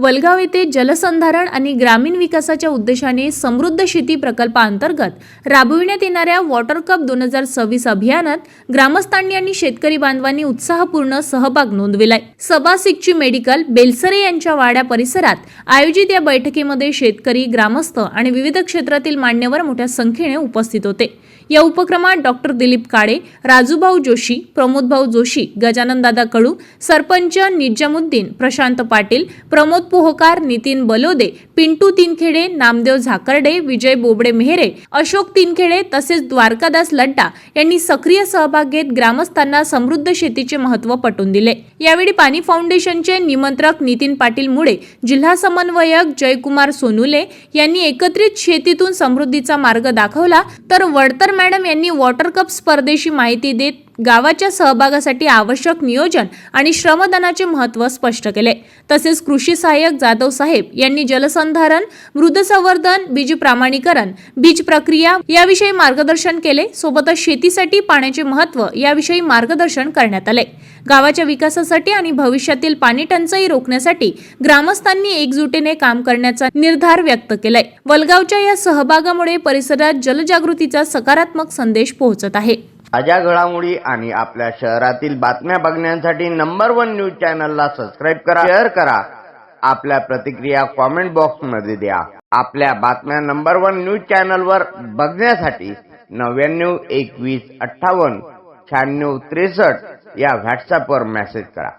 वलगाव येथे जलसंधारण आणि ग्रामीण विकासाच्या उद्देशाने समृद्ध शेती प्रकल्पाअंतर्गत राबविण्यात येणाऱ्या वॉटर कप 2026 अभियानात ग्रामस्थांनी आणि शेतकरी बांधवांनी उत्साहपूर्ण सहभाग नोंदविलाय। सबा सिकची मेडिकल बेलसरे यांच्या वाड्या परिसरात आयोजित या बैठकीमध्ये शेतकरी, ग्रामस्थ आणि विविध क्षेत्रातील मान्यवर मोठ्या संख्येने उपस्थित होते। या उपक्रमात डॉक्टर दिलीप काळे, राजूभाऊ जोशी, प्रमोदभाऊ जोशी, गजानन दादा कडू, सरपंच निजामुद्दीन, प्रशांत पाटील, प्रमोद पोहकार, नितीन बलोदे, पिंटू तिनखेडे, नामदेव झाकर्डे, विजय बोबडे मेहरे, अशोक तिनखेडे तसेच द्वारकादास लड्डा यांनी सक्रिय सहभाग घेत ग्रामस्थांना समृद्ध शेतीचे महत्त्व पटवून दिले। यावेळी पाणी फाउंडेशनचे निमंत्रक नितीन पाटील मुळे, जिल्हा समन्वयक जयकुमार सोनुले यांनी एकत्रित शेतीतून समृद्धीचा मार्ग दाखवला, तर वडतर मॅडम यांनी वॉटर कप स्पर्धेची माहिती देत गावाच्या सहभागासाठी आवश्यक नियोजन आणि श्रमदानाचे महत्त्व स्पष्ट केले। तसेच कृषी सहाय्यक जाधव साहेब यांनी जलसंधारण, मृदसंवर्धन, बीज प्रमाणीकरण, बीज प्रक्रिया याविषयी मार्गदर्शन केले। सोबतच शेतीसाठी पाण्याचे महत्त्व याविषयी मार्गदर्शन करण्यात आले। गावाच्या विकासासाठी आणि भविष्यातील पाणी टंचाई रोखण्यासाठी ग्रामस्थांनी एकजुटीने काम करण्याचा निर्धार व्यक्त केलाय। वलगावच्या या सहभागामुळे परिसरात जलजागृतीचा सकारात्मक संदेश पोहोचत आहे। ताज्या घडामोडी आणि आपल्या शहरातील बातम्या बघण्यासाठी नंबर 1 न्यूज चॅनलला सबस्क्राइब करा, शेअर करा, आपल्या प्रतिक्रिया कमेंट बॉक्स मध्ये द्या। आपल्या बातम्या नंबर 1 न्यूज चॅनलवर बघण्यासाठी 99 21 58 96 63 या व्हॉट्सअपवर मेसेज करा।